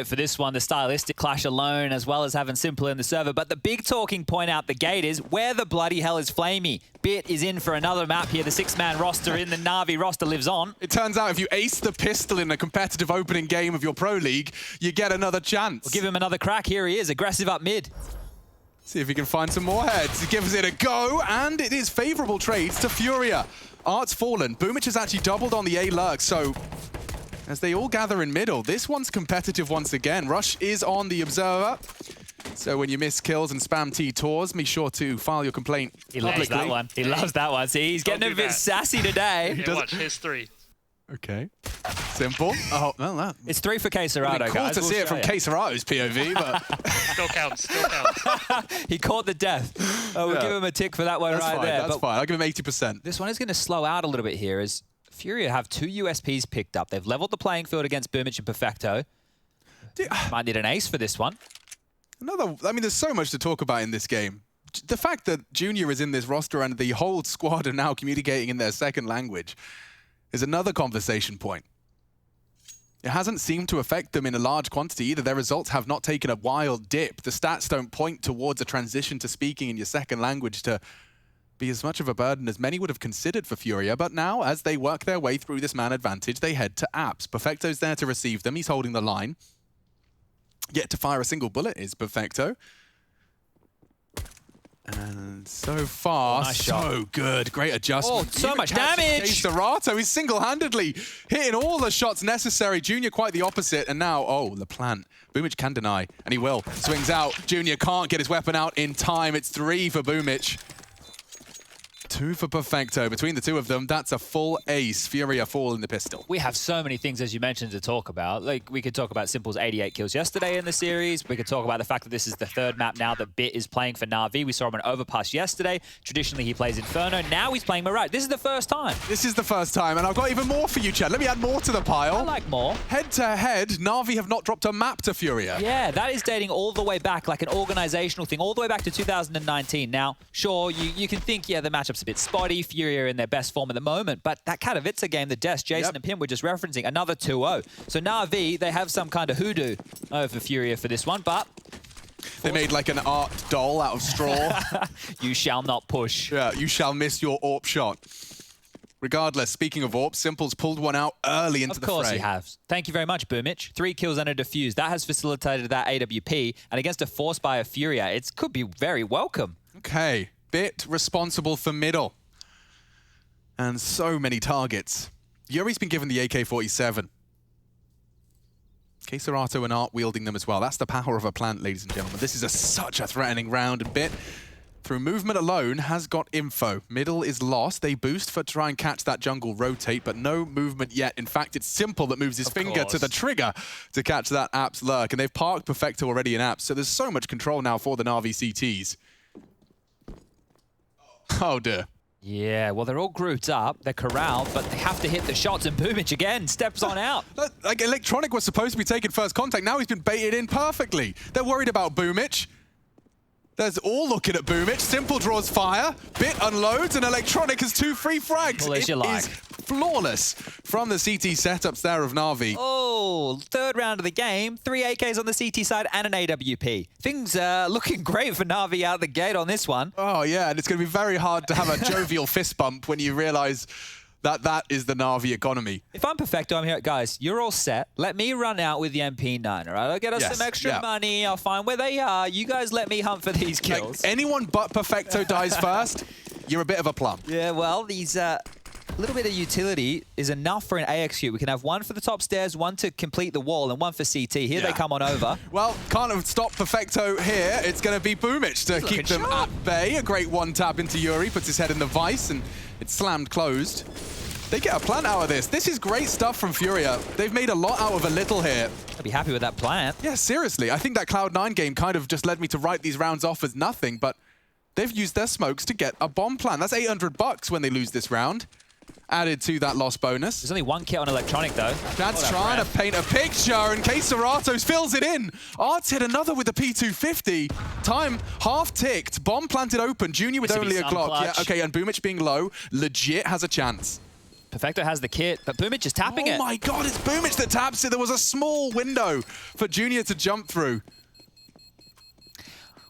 For this one, the stylistic clash alone, as well as having Simple in the server. But the big talking point out the gate is, where the bloody hell is Flamey? Bit is in for another map here. The 6-man roster in the Na'Vi roster lives on. It turns out if you ace the pistol in a competitive opening game of your pro league, you get another chance. We'll give him another crack. Here he is, aggressive up mid. See if he can find some more heads. He gives it a go, and it is favorable trades to Furia. Art's fallen. Boomich has actually doubled on the A lurk, so as they all gather in middle, this one's competitive once again. Rush is on the observer. So when you miss kills and spam T-Tours, be sure to file your complaint publicly. He loves that one. He loves that one. See, he's getting a bit sassy today. Yeah, watch, here's 3. Okay. Simple. Oh, well, that... It's 3 for Queserato, Cool guys. to see it from Queserato's POV, but... Still counts, still counts. He caught the death. Oh, we'll give him a tick for that one right there. That's fine. I'll give him 80%. This one is going to slow out a little bit here as FURIA have 2 USPs picked up. They've leveled the playing field against Boomich and Perfecto. Might need an ace for this one. I mean, there's so much to talk about in this game. The fact that Junior is in this roster and the whole squad are now communicating in their second language is another conversation point. It hasn't seemed to affect them in a large quantity either. Their results have not taken a wild dip. The stats don't point towards a transition to speaking in your second language to be as much of a burden as many would have considered for Furia. But now, as they work their way through this man advantage, they head to apps. Perfecto's there to receive them. He's holding the line. Yet to fire a single bullet is Perfecto. And so far, nice so shot. Good. Great adjustment. Oh, so much damage! Queserato is single-handedly hitting all the shots necessary. Junior quite the opposite. And now, oh, LaPlante. Boomich can deny, and he will. Swings out. Junior can't get his weapon out in time. It's 3 for Boomich. 2 for Perfecto. Between the two of them, that's a full ace. Furia fall in the pistol. We have so many things, as you mentioned, to talk about. Like, we could talk about Simple's 88 kills yesterday in the series. We could talk about the fact that this is the 3rd map now that Bit is playing for Na'Vi. We saw him in Overpass yesterday. Traditionally, he plays Inferno. Now he's playing Mirage. This is the first time. This is the first time, and I've got even more for you, Chad. Let me add more to the pile. I like more. Head-to-head, Na'Vi have not dropped a map to Furia. Yeah, that is dating all the way back, like an organizational thing, all the way back to 2019. Now, sure, you can think, yeah, the matchup's a bit spotty. Furia in their best form at the moment, but that Katowice game, the Des, Jason and Pim were just referencing, another 2-0. So Na'Vi, they have some kind of hoodoo over Furia for this one, but... They made like an art doll out of straw. You shall not push. Yeah, you shall miss your AWP shot. Regardless, speaking of AWP, Simple's pulled one out early into the fray. Of course he has. Thank you very much, Boomich. 3 kills and a defuse. That has facilitated that AWP, and against a force by a Furia, it could be very welcome. Okay, Bit responsible for middle. And so many targets. Yuri's been given the AK-47. Queserato and Art wielding them as well. That's the power of a plant, ladies and gentlemen. This is such a threatening round, and Bit, through movement alone, has got info. Middle is lost. They boost for try and catch that jungle rotate, but no movement yet. In fact, it's Simple that moves his finger to the trigger to catch that Apps lurk, and they've parked Perfecto already in Apps, so there's so much control now for the Na'Vi CTs. Oh dear. Yeah, well, they're all grouped up, they're corralled, but they have to hit the shots, and Boomich again steps on out. Like, Electronic was supposed to be taking first contact, now he's been baited in perfectly. They're worried about Boomich. There's all looking at Boomich. Simple draws fire, Bit unloads, and Electronic has 2 free frags. Well, as you like. Is flawless from the CT setups there of Na'Vi. Oh, 3rd round of the game, 3 AKs on the CT side and an AWP. Things are looking great for Na'Vi out the gate on this one. Oh yeah, and it's going to be very hard to have a jovial fist bump when you realize that that is the Na'Vi economy. If I'm Perfecto, I'm here. Guys, you're all set. Let me run out with the MP9, all right? I'll get us some extra money. I'll find where they are. You guys let me hunt for these kills. Like, anyone but Perfecto dies first, you're a bit of a plum. Yeah, well, these... little bit of utility is enough for an AXQ. We can have 1 for the top stairs, 1 to complete the wall, and 1 for CT. Here they come on over. Well, can't have stopped Perfecto here. It's going to be Boomich to keep them at bay. A great one-tap into Yuri, puts his head in the vice, and it's slammed closed. They get a plant out of this. This is great stuff from Furia. They've made a lot out of a little here. I'd be happy with that plant. Yeah, seriously. I think that Cloud9 game kind of just led me to write these rounds off as nothing, but they've used their smokes to get a bomb plant. That's $800 when they lose this round. Added to that loss bonus. There's only 1 kit on Electronic, though. Chad's trying to paint a picture, and Queserato fills it in. Art's hit another with the P250. Time half ticked. Bomb planted open. Junior with only a Glock. Yeah, okay, and Boomich being low, legit has a chance. Perfecto has the kit, but Boomich is tapping it. Oh my god, it's Boomich that taps it. There was a small window for Junior to jump through.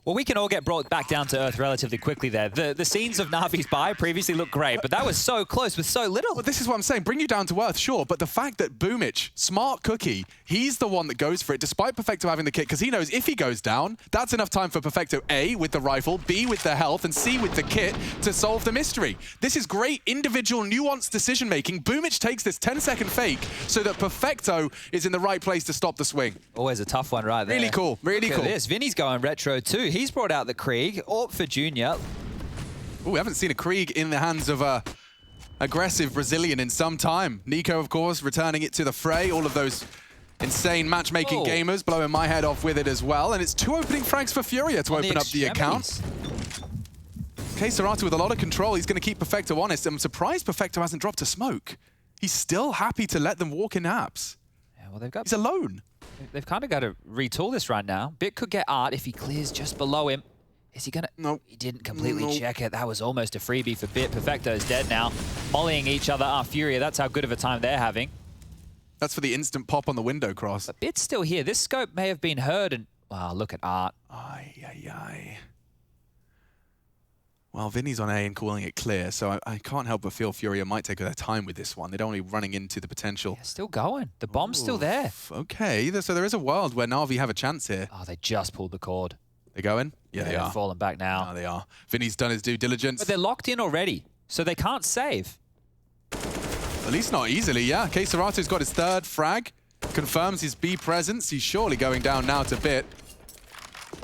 Well, we can all get brought back down to earth relatively quickly there. The scenes of Na'Vi's buy previously looked great, but that was so close with so little. Well, this is what I'm saying. Bring you down to earth, sure, but the fact that Boomich, smart cookie, he's the one that goes for it, despite Perfecto having the kit, because he knows if he goes down, that's enough time for Perfecto, A, with the rifle, B, with the health, and C, with the kit, to solve the mystery. This is great individual, nuanced decision-making. Boomich takes this 10-second fake so that Perfecto is in the right place to stop the swing. Always a tough one right there. Really cool, really cool. Look at this. Vinny's going retro too. He's brought out the Krieg. AWP for Junior. Ooh, we haven't seen a Krieg in the hands of a aggressive Brazilian in some time. Nico, of course, returning it to the fray. All of those insane matchmaking gamers blowing my head off with it as well. And it's 2 opening frags for FURIA to open up the account. Serato with a lot of control. He's going to keep Perfecto honest. I'm surprised Perfecto hasn't dropped a smoke. He's still happy to let them walk in apps. Yeah, well, they've got... He's alone. They've kind of got to retool this right now. Bit could get art if he clears just below him. Is he gonna? Nope. He didn't completely check it. That was almost a freebie for Bit. Perfecto's dead now. Mollying each other. FURIA, that's how good of a time they're having. That's for the instant pop on the window cross. But Bit's still here. This scope may have been heard and... Wow, look at art. Ay, ay, ay. Well, Vinny's on A and calling it clear, so I can't help but feel FURIA might take their time with this one. They don't want to be running into the potential. Yeah, still going. The bomb's still there. Okay, so there is a world where Na'Vi have a chance here. Oh, they just pulled the cord. They're going? Yeah, they are. Falling back now. No, they are. Vinny's done his due diligence. But they're locked in already, so they can't save. At least not easily, yeah. Serato's got his 3rd frag. Confirms his B presence. He's surely going down now to Bit.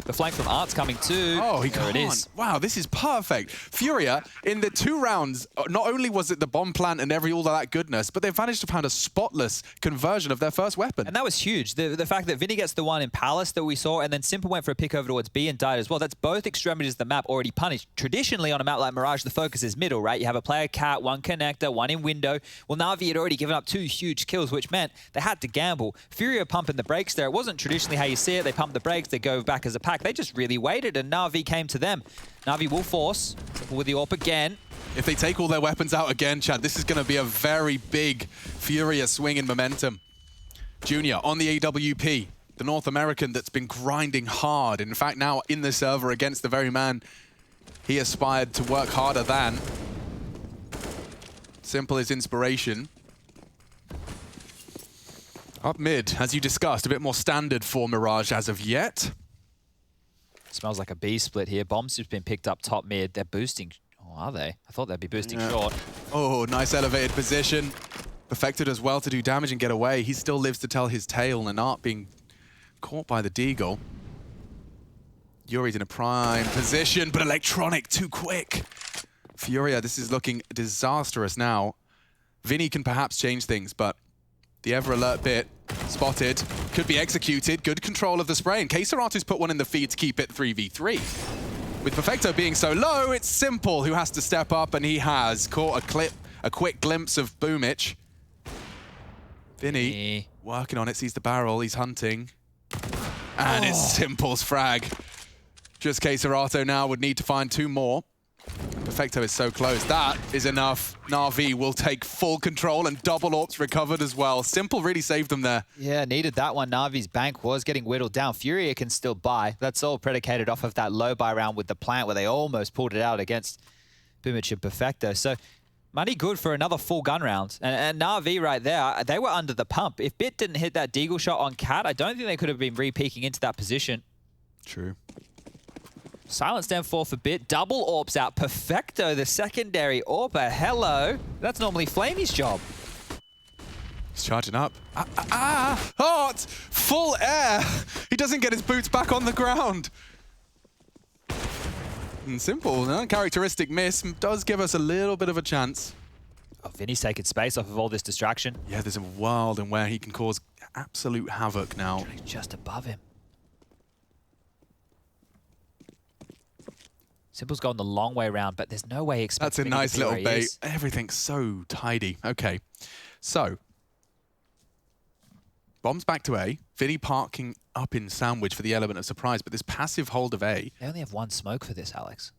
The flank from Art's coming too. Oh, he there can't. It is. Wow, this is perfect. FURIA, in the 2 rounds, not only was it the bomb plant and all of that goodness, but they've managed to find a spotless conversion of their first weapon. And that was huge. The fact that Vinny gets the one in Palace that we saw, and then Simple went for a pick over towards B and died as well. That's both extremities of the map already punished. Traditionally, on a map like Mirage, the focus is middle, right? You have a player cat, 1 connector, 1 in window. Well, Na'Vi had already given up 2 huge kills, which meant they had to gamble. FURIA pumping the brakes there. It wasn't traditionally how you see it. They pump the brakes, they go back as a pack. They just really waited, and Na'Vi came to them. Na'Vi will force with the AWP again. If they take all their weapons out again, Chad, this is going to be a very big FURIA swing in momentum. Junior on the AWP, the North American that's been grinding hard. In fact, now in the server against the very man he aspired to work harder than. Simple as inspiration. Up mid, as you discussed, a bit more standard for Mirage as of yet. Smells like a B split here. Bombs just been picked up top mid. They're boosting. Oh, are they? I thought they'd be boosting short. Oh, nice elevated position. Perfected as well to do damage and get away. He still lives to tell his tale, and Art being caught by the Deagle. Yuri's in a prime position, but Electronic too quick. FURIA, this is looking disastrous now. Vinny can perhaps change things, but the ever alert Bit spotted, could be executed. Good control of the spray, and Serato's put one in the feed to keep it 3v3. With Perfecto being so low, it's Simple who has to step up, and he has caught a quick glimpse of Boomich. Vinny working on it, sees the barrel, he's hunting. And it's Simple's frag. Just Serato now would need to find 2 more. Perfecto is so close. That is enough. Na'Vi will take full control, and double AWPs recovered as well. Simple really saved them there. Yeah, needed that one. Na'Vi's bank was getting whittled down. FURIA can still buy. That's all predicated off of that low buy round with the plant where they almost pulled it out against Boomich and Perfecto. So money good for another full gun round. And Na'Vi right there, they were under the pump. If Bit didn't hit that Deagle shot on Cat, I don't think they could have been re-peeking into that position. True. Silence down 4 for Bit. Double AWPs out. Perfecto, the secondary AWPer. Hello. That's normally Flamey's job. He's charging up. Hot! Full air! He doesn't get his boots back on the ground. And Simple, uncharacteristic miss, does give us a little bit of a chance. Oh, Vinny's taking space off of all this distraction. Yeah, there's a world in where he can cause absolute havoc now. Just above him. Simple's gone the long way around, but there's no way he expects That's a nice little bait. Is. Everything's so tidy. Okay, so bombs back to A. Vinny parking up in sandwich for the element of surprise, but this passive hold of A. They only have one smoke for this, Alex.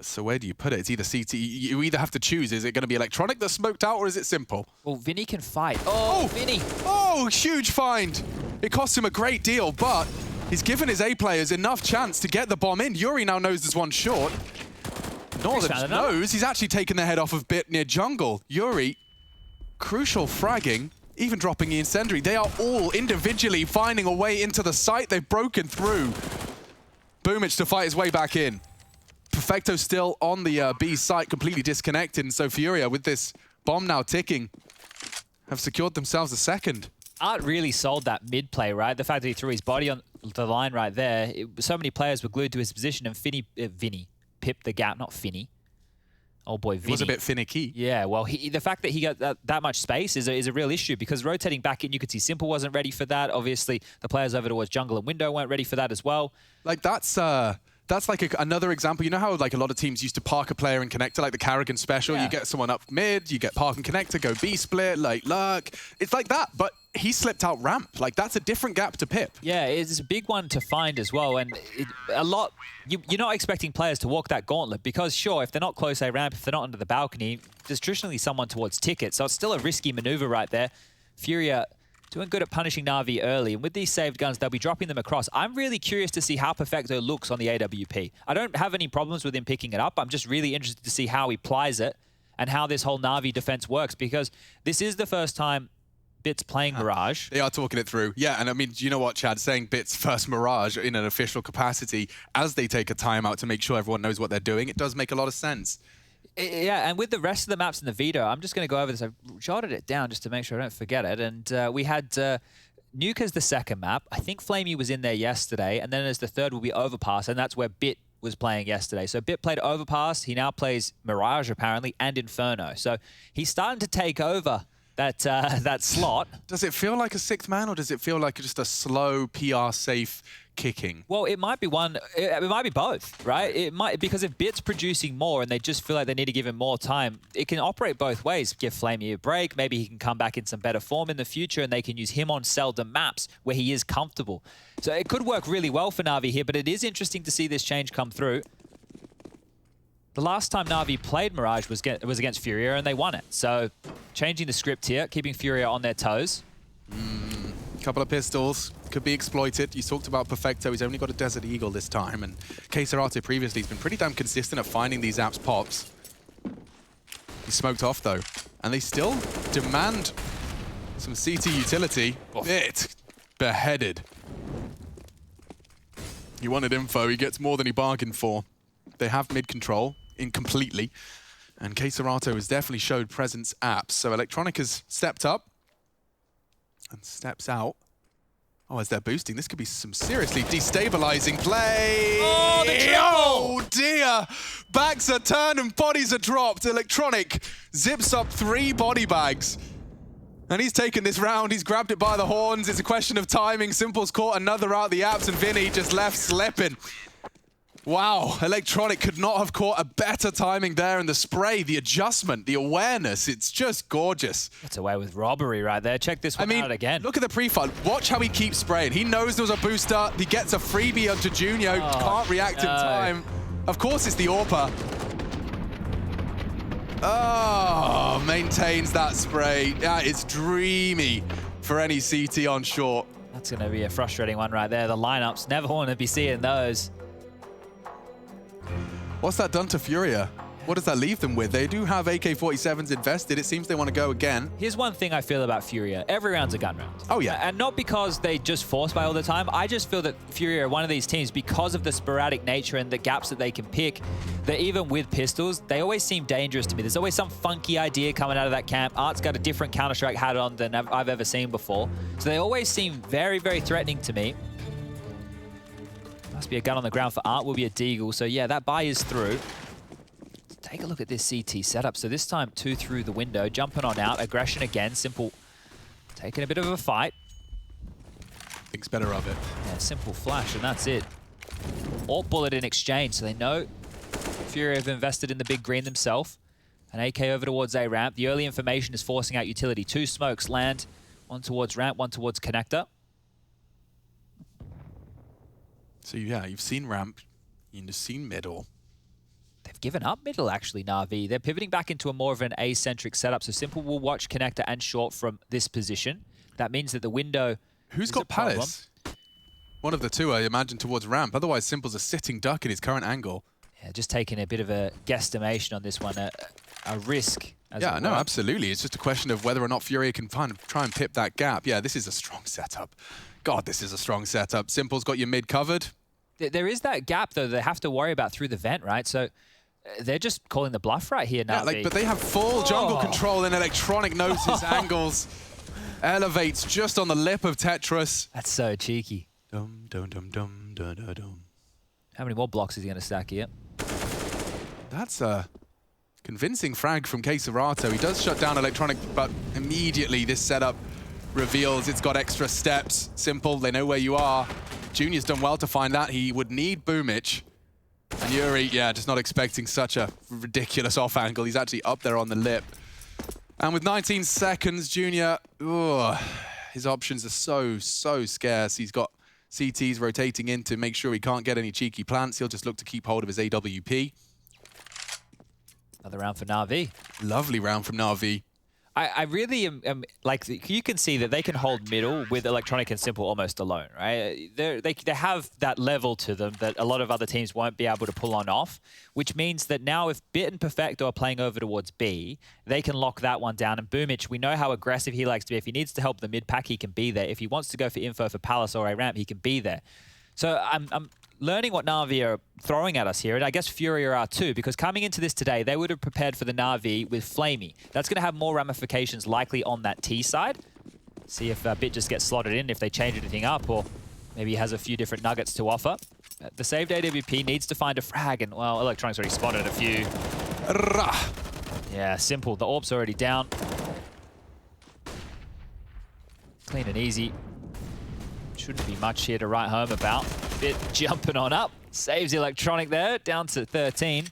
So where do you put it? It's either CT. You either have to choose. Is it going to be electronic that's smoked out, or is it simple? Well, Vinny can fight. Oh, Vinny! Oh, huge find. It cost him a great deal, but he's given his A players enough chance to get the bomb in. Yuri now knows there's one short. Northern knows he's actually taken the head off of Bit near jungle. Yuri, crucial fragging. Even dropping the incendiary. They are all individually finding a way into the site. They've broken through. Boomich to fight his way back in. Perfecto still on the B site, completely disconnected. And so FURIA, with this bomb now ticking, have secured themselves a second. Art really sold that mid play, right? The fact that he threw his body on the line right there. So many players were glued to his position, and Vinny pipped the gap, not Finny. Oh boy, Vinny. It was a bit finicky. Yeah, well, the fact that he got that much space is a real issue, because rotating back in, you could see Simple wasn't ready for that. Obviously, the players over towards jungle and window weren't ready for that as well. Like, that's like another example. You know how like a lot of teams used to park a player in connector, like the Carrigan special? Yeah. You get someone up mid, you get park and connector, go B split, like luck. It's like that, but he slipped out ramp. Like, that's a different gap to Pip. Yeah, it's a big one to find as well. And you're not expecting players to walk that gauntlet, because sure, if they're not close A ramp, if they're not under the balcony, there's traditionally someone towards ticket. So it's still a risky maneuver right there. FURIA doing good at punishing Na'Vi early. And with these saved guns, they'll be dropping them across. I'm really curious to see how Perfecto looks on the AWP. I don't have any problems with him picking it up. I'm just really interested to see how he plies it and how this whole Na'Vi defense works, because this is the first time Bit's playing Mirage. They are talking it through. Yeah, and I mean, you know what, Chad? Saying Bit's first Mirage in an official capacity as they take a timeout to make sure everyone knows what they're doing, it does make a lot of sense. Yeah, and with the rest of the maps in the veto, I'm just going to go over this. I've jotted it down just to make sure I don't forget it. And we had Nuke as the second map. I think Flamey was in there yesterday. And then as the third will be Overpass, and that's where Bit was playing yesterday. So Bit played Overpass. He now plays Mirage, apparently, and Inferno. So he's starting to take over that slot. Does it feel like a sixth man, or does it feel like just a slow, PR-safe kicking? Well, it might be one. It might be both, right? It might, because if Bit's producing more and they just feel like they need to give him more time, it can operate both ways. Give Flamey a break. Maybe he can come back in some better form in the future, and they can use him on seldom maps where he is comfortable. So it could work really well for Na'Vi here, but it is interesting to see this change come through. The last time Na'Vi played Mirage was against FURIA, and they won it. So changing the script here, keeping FURIA on their toes. Couple of pistols could be exploited. You talked about Perfecto. He's only got a Desert Eagle this time, and Kesarate previously has been pretty damn consistent at finding these apps pops. He's smoked off though, and they still demand some CT utility. Bit beheaded. He wanted info. He gets more than he bargained for. They have mid control incompletely, and Kesarate has definitely showed presence apps. So Electronic has stepped up and steps out. Oh, as they're boosting, this could be some seriously destabilizing play. Oh, the triple! Oh, dear. Backs are turned and bodies are dropped. Electronic zips up 3 body bags. And he's taken this round. He's grabbed it by the horns. It's a question of timing. Simple's caught another out the apps, and Vinny just left slipping. Wow, Electronic could not have caught a better timing there, and the spray, the adjustment, the awareness, it's just gorgeous. That's away with robbery right there. Check this one out again. Look at the pre-fire. Watch how he keeps spraying. He knows there was a booster. He gets a freebie onto Junio. Can't react in time. Of course, it's the AWPer. Oh, maintains that spray. Yeah, it's dreamy for any CT on short. That's going to be a frustrating one right there. The lineups, never want to be seeing those. What's that done to FURIA? What does that leave them with? They do have AK-47s invested. It seems they want to go again. Here's one thing I feel about FURIA. Every round's a gun round. Oh, yeah. And not because they just force buy all the time. I just feel that FURIA are one of these teams, because of the sporadic nature and the gaps that they can pick, that even with pistols, they always seem dangerous to me. There's always some funky idea coming out of that camp. Art's got a different Counter-Strike hat on than I've ever seen before. So they always seem very, very threatening to me. Must be a gun on the ground for Art. Will be a Deagle. So yeah, that buy is through. Take a look at this CT setup. So this time 2 through the window, jumping on out, aggression again. Simple taking a bit of a fight. Thinks better of it. Yeah, Simple flash, and that's it. AWP bullet in exchange, so they know FURIA have invested in the big green themselves. An AK over towards A ramp. The early information is forcing out utility. 2 smokes land, one towards ramp, one towards connector. So yeah, you've seen ramp, you've seen middle. They've given up middle, actually, Na'Vi. They're pivoting back into a more of an A-centric setup. So Simple will watch connector and short from this position. That means that the window Who's got Palace? One of the two, I imagine, towards ramp. Otherwise, Simple's a sitting duck in his current angle. Yeah, just taking a bit of a guesstimation on this one, a risk. Yeah, no, absolutely. It's just a question of whether or not FURIA can try and pip that gap. Yeah, this is a strong setup. God, this is a strong setup. Simple's got your mid covered. There is that gap, though, they have to worry about through the vent, right? So they're just calling the bluff right here now. Yeah, but they have full jungle control and electronic notice angles. Elevates just on the lip of Tetris. That's so cheeky. Dum, dum, dum, dum, dum, dum, dum. How many more blocks is he going to stack here? That's a convincing frag from Keserato. He does shut down electronic, but immediately this setup reveals it's got extra steps. Simple, they know where you are. Junior's done well to find that. He would need Boomich. And Yuri, yeah, just not expecting such a ridiculous off angle. He's actually up there on the lip. And with 19 seconds, Junior, his options are so scarce. He's got CTs rotating in to make sure he can't get any cheeky plants. He'll just look to keep hold of his AWP. Another round for Na'Vi. Lovely round from Na'Vi. I really am like, you can see that they can hold middle with electronic and Simple almost alone, right? They have that level to them that a lot of other teams won't be able to pull on off, which means that now if Bit and Perfecto are playing over towards B, they can lock that one down. And Boomich, we know how aggressive he likes to be. If he needs to help the mid pack, he can be there. If he wants to go for info for Palace or a ramp, he can be there. So I'm learning what Na'Vi are throwing at us here, and I guess FURIA are too, because coming into this today, they would have prepared for the Na'Vi with Flamey. That's going to have more ramifications likely on that T side. See if Bit just gets slotted in, if they change anything up, or maybe he has a few different nuggets to offer. The saved AWP needs to find a frag, and, well, Electronic's already spotted a few. Yeah, Simple. The AWP's already down. Clean and easy. Shouldn't be much here to write home about. Bit jumping on up. Saves Electronic there, down to 13.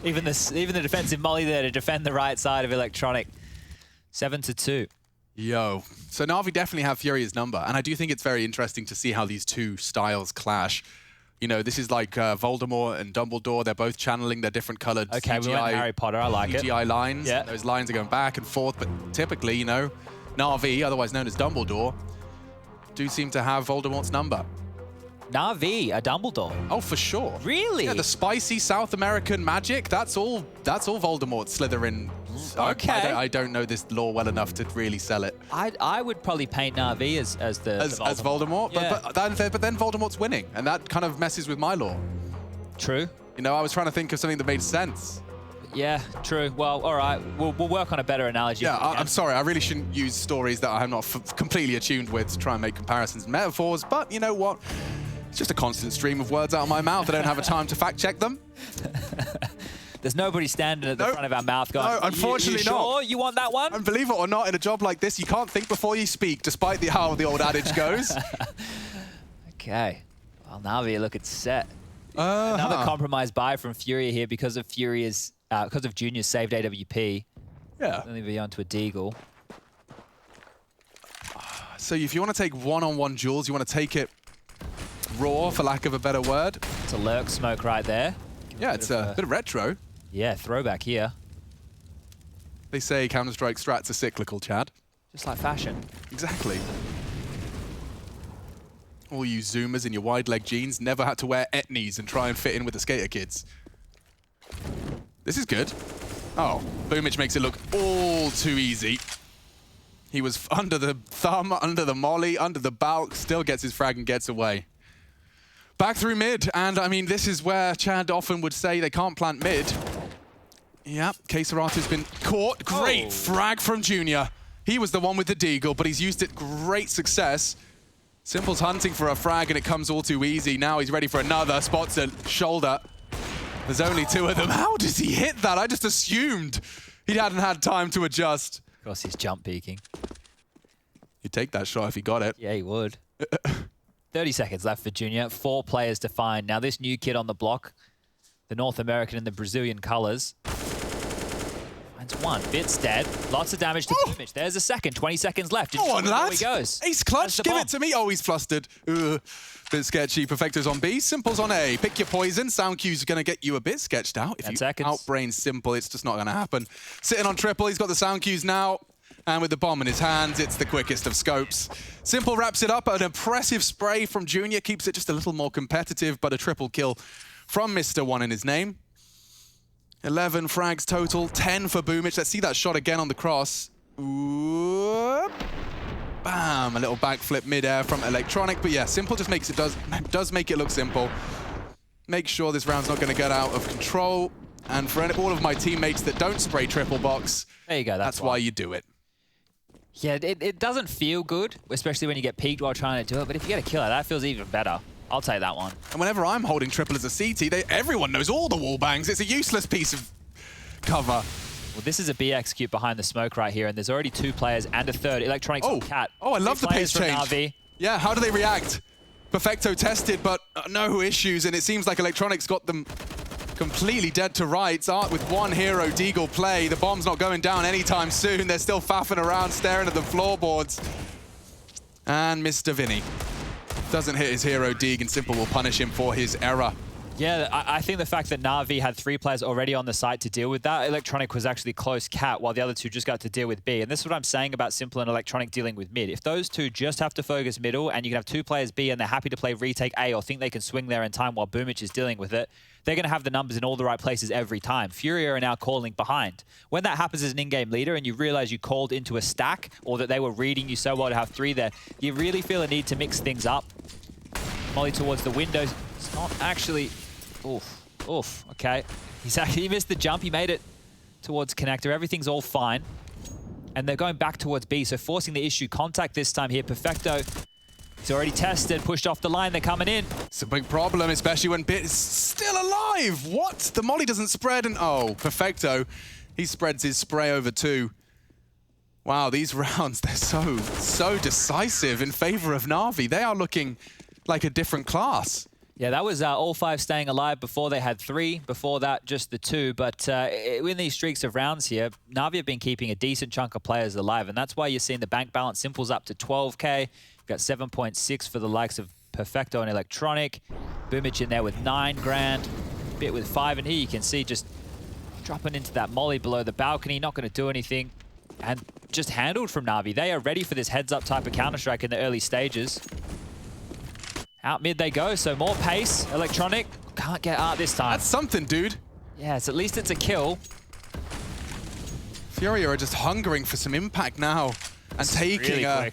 Even the defensive molly there to defend the right side of Electronic. 7-2. Yo. So Na'Vi definitely have FURIA's number, and I do think it's very interesting to see how these two styles clash. You know, this is like Voldemort and Dumbledore. They're both channeling their different colored CGI, we went Harry Potter. I like it. CGI lines. Yeah. Those lines are going back and forth, but typically, you know, Na'Vi, otherwise known as Dumbledore, do seem to have Voldemort's number. Na'Vi, a Dumbledore. Oh, for sure. Really? Yeah, the spicy South American magic, that's all Voldemort, Slytherin. Okay. I don't know this lore well enough to really sell it. I would probably paint Na'Vi as Voldemort. Yeah. But then Voldemort's winning, and that kind of messes with my lore. True. You know, I was trying to think of something that made sense. Yeah, true. Well, all right. We'll work on a better analogy. Yeah, I'm sorry. I really shouldn't use stories that I'm not completely attuned with to try and make comparisons and metaphors, but you know what? It's just a constant stream of words out of my mouth. I don't have a time to fact check them. There's nobody standing at the front of our mouth going, no, unfortunately you not. Sure? You want that one? And believe it or not, in a job like this, you can't think before you speak, despite how the old adage goes. Okay. Well, Na'Vi looking set. Another compromise buy from FURIA here because of Junior's saved AWP. Yeah. Only be onto a Deagle. So if you want to take one-on-one duels, you want to take it raw, for lack of a better word. It's a lurk smoke right there. Yeah, it's a bit of retro. Yeah, throwback here. They say Counter-Strike strats are cyclical, Chad. Just like fashion. Exactly. All you Zoomers in your wide leg jeans never had to wear etnies and try and fit in with the skater kids. This is good. Oh, Boomich makes it look all too easy. He was under the thumb, under the molly, under the bulk, still gets his frag and gets away. Back through mid, and I mean, this is where Chad often would say they can't plant mid. Yeah, Keserato's been caught. Great frag from Junior. He was the one with the deagle, but he's used it great success. Simple's hunting for a frag, and it comes all too easy. Now he's ready for another. Spots a shoulder. There's only two of them. How does he hit that? I just assumed he hadn't had time to adjust. Of course, he's jump peeking. He'd take that shot if he got it. Yeah, he would. 30 seconds left for Junior. 4 players to find. Now, this new kid on the block, the North American and the Brazilian colors. Finds That's one. Bit's dead. Lots of damage to Boomich. There's a second. 20 seconds left. Go on, lad. He goes. Ace clutch. Give it to me. Oh, he's flustered. Ugh. Bit sketchy. Perfecto's on B. Simple's on A. Pick your poison. Sound Q's going to get you a bit sketched out. If 10 you seconds. outbrain Simple, it's just not going to happen. Sitting on triple. He's got the Sound Q's now. And with the bomb in his hands, it's the quickest of scopes. Simple wraps it up. An impressive spray from Junior. Keeps it just a little more competitive, but a triple kill from Mr. One in his name. 11 frags total, 10 for Boomich. Let's see that shot again on the cross. Ooh. Bam, a little backflip mid-air from Electronic. But yeah, Simple just makes it, does make it look simple. Make sure this round's not going to get out of control. And for all of my teammates that don't spray triple box, there you go. That's why you do it. Yeah, it doesn't feel good, especially when you get peaked while trying to do it. But if you get a killer, that feels even better. I'll take that one. And whenever I'm holding triple as a CT, everyone knows all the wall bangs. It's a useless piece of cover. Well, this is a B execute behind the smoke right here, and there's already 2 players and a third. Electronics on Cat. Oh, I love the pace change. Na'Vi. Yeah, how do they react? Perfecto tested, but no issues, and it seems like Electronics got them completely dead to rights. Art with one hero, Deagle play. The bomb's not going down anytime soon. They're still faffing around, staring at the floorboards. And Mr. Vinny doesn't hit his hero, Deeg, and Simple will punish him for his error. Yeah, I think the fact that Na'Vi had 3 players already on the site to deal with that, Electronic was actually close Cat, while the other 2 just got to deal with B. And this is what I'm saying about Simple and Electronic dealing with mid. If those 2 just have to focus middle, and you can have 2 players B and they're happy to play retake A or think they can swing there in time while Boomich is dealing with it, they're going to have the numbers in all the right places every time. FURIA are now calling behind. When that happens as an in-game leader and you realize you called into a stack, or that they were reading you so well to have 3 there, you really feel a need to mix things up. Molly towards the windows. It's not actually... Oof, okay. He missed the jump. He made it towards connector. Everything's all fine. And they're going back towards B, so forcing the issue. Contact this time here. Perfecto, he's already tested, pushed off the line. They're coming in. It's a big problem, especially when Bit is still alive. What? The molly doesn't spread, and oh, Perfecto, he spreads his spray over 2. Wow, these rounds, they're so decisive in favor of Na'Vi. They are looking like a different class. Yeah, that was all 5 staying alive. Before they had 3. Before that, just the 2. But in these streaks of rounds here, Na'Vi have been keeping a decent chunk of players alive. And that's why you're seeing the bank balance. Simple's up to 12K. You've got 7.6 for the likes of Perfecto and Electronic. Boomich in there with 9 grand. Bit with 5. And here you can see just dropping into that molly below the balcony. Not going to do anything. And just handled from Na'Vi. They are ready for this heads-up type of Counter-Strike in the early stages. Out mid they go, so more pace. Electronic can't get Art this time. That's something, dude. Yes, at least it's a kill. FURIA are just hungering for some impact now. And taking a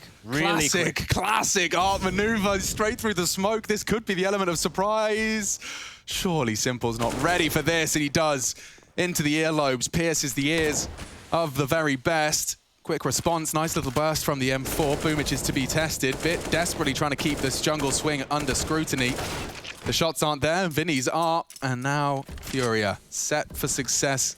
classic Art maneuver straight through the smoke. This could be the element of surprise. Surely Simple's not ready for this, and he does. Into the earlobes, pierces the ears of the very best. Quick response, nice little burst from the M4. Boomich is to be tested. Bit desperately trying to keep this jungle swing under scrutiny. The shots aren't there, Vinny's are. And now FURIA set for success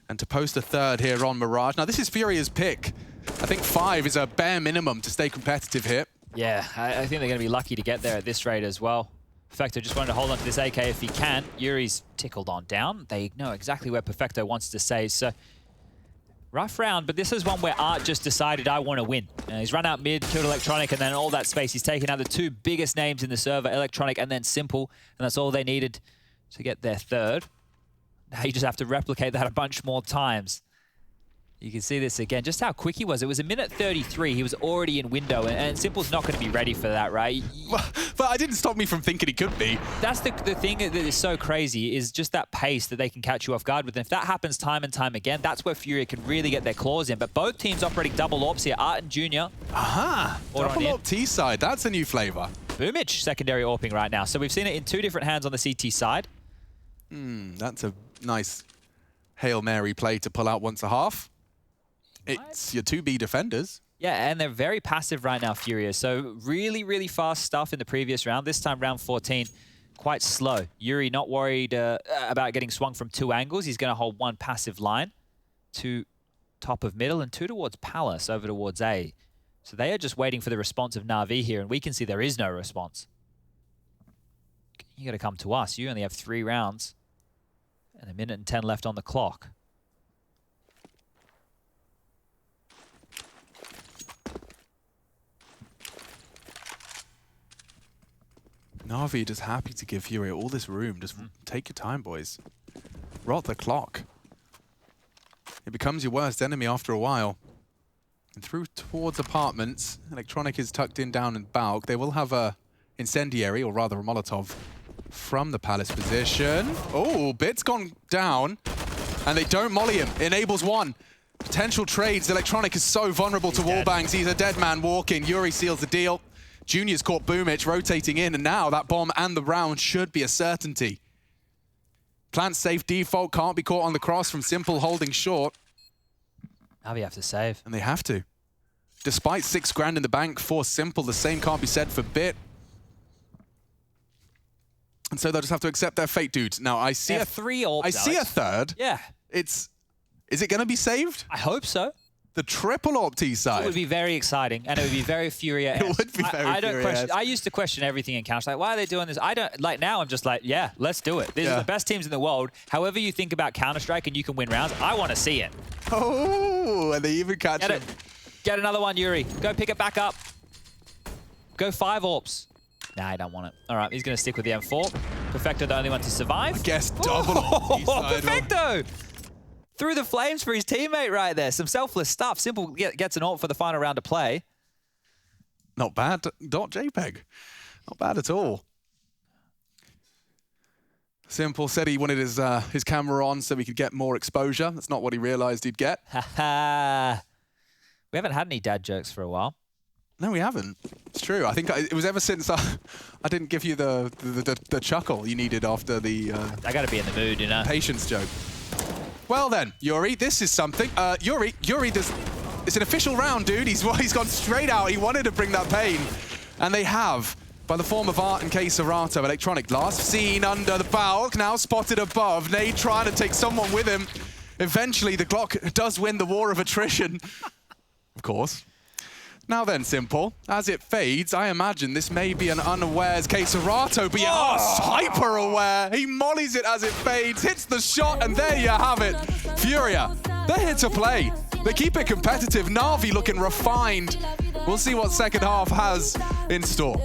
and to post a 3rd here on Mirage. Now this is FURIA's pick. I think 5 is a bare minimum to stay competitive here. Yeah, I think they're going to be lucky to get there at this rate as well. Perfecto just wanted to hold on to this AK if he can. Yuri's tickled on down. They know exactly where Perfecto wants to stay, so... Rough round, but this is one where Art just decided, I want to win. He's run out mid, killed Electronic, and then all that space, he's taken out the 2 biggest names in the server, Electronic and then Simple, and that's all they needed to get their 3rd. Now you just have to replicate that a bunch more times. You can see this again, just how quick he was. It was a minute 33. He was already in window, and Simple's not going to be ready for that, right? But it didn't stop me from thinking he could be. That's the thing that is so crazy, is just that pace that they can catch you off guard with. And if that happens time and time again, that's where FURIA can really get their claws in. But both teams operating double AWPs here, Art and Junior. Aha! Double AWP T-side, that's a new flavor. Boomich secondary AWPing right now. So we've seen it in 2 different hands on the CT side. That's a nice Hail Mary play to pull out once a half. It's your 2B defenders. Yeah, and they're very passive right now, FURIA. So really, really fast stuff in the previous round. This time, round 14, quite slow. Yuri not worried about getting swung from 2 angles. He's going to hold 1 passive line to top of middle and 2 towards Palace over towards A. So they are just waiting for the response of Na'Vi here, and we can see there is no response. You got to come to us. You only have 3 rounds and 1 minute and 10 left on the clock. Na'Vi just happy to give Furia all this room. Just take your time, boys. Rot the clock. It becomes your worst enemy after a while. And through towards apartments, Electronic is tucked in down in Balk. They will have a incendiary, or rather a Molotov, from the Palace position. Oh, Bit's gone down. And they don't molly him. Enables one. Potential trades. Electronic is so vulnerable to wallbangs. He's a dead man walking. Yuri seals the deal. Junior's caught Boomich rotating in, and now that bomb and the round should be a certainty. Plant safe default, can't be caught on the cross from Simple holding short. Now we have to save. And they have to. Despite $6 grand in the bank for Simple, the same can't be said for Bit. And so they'll just have to accept their fate, dudes. Now I see three orbs, I see a third. Yeah. Is it going to be saved? I hope so. The triple orb T side. It would be very exciting, and it would be very Furia. It would be very Furia. I used to question everything in Counter. Like, why are they doing this? I don't like now. I'm just like, yeah, let's do it. These are the best teams in the world. However you think about Counter-Strike and you can win rounds, I want to see it. Oh, and they even catch him. Get another one, Yuri. Go pick it back up. Go 5 orbs. Nah, I don't want it. All right, he's going to stick with the M4. Perfecto, the only one to survive. I guess double orb T side. Perfecto! Through the flames for his teammate right there. Some selfless stuff. Simple gets an ult for the final round to play. Not bad. Not JPEG. Not bad at all. Simple said he wanted his camera on so he could get more exposure. That's not what he realized he'd get. Haha. We haven't had any dad jokes for a while. No, we haven't. It's true. I think it was ever since I didn't give you the chuckle you needed after the I got to be in the mood, you know. patience joke. Well then, Yuri, this is something. Yuri, it's an official round, dude. He's gone straight out. He wanted to bring that pain. And they have, by the form of Art and K-Serato. Electronic last seen under the Balk, now spotted above. Nade trying to take someone with him. Eventually, the Glock does win the war of attrition. Of course. Now then, Simple, as it fades, I imagine this may be an unawares K-Serato, but hyper aware. He mollies it as it fades, hits the shot, and there you have it. Furia, they're here to play. They keep it competitive. Na'Vi looking refined. We'll see what second half has in store.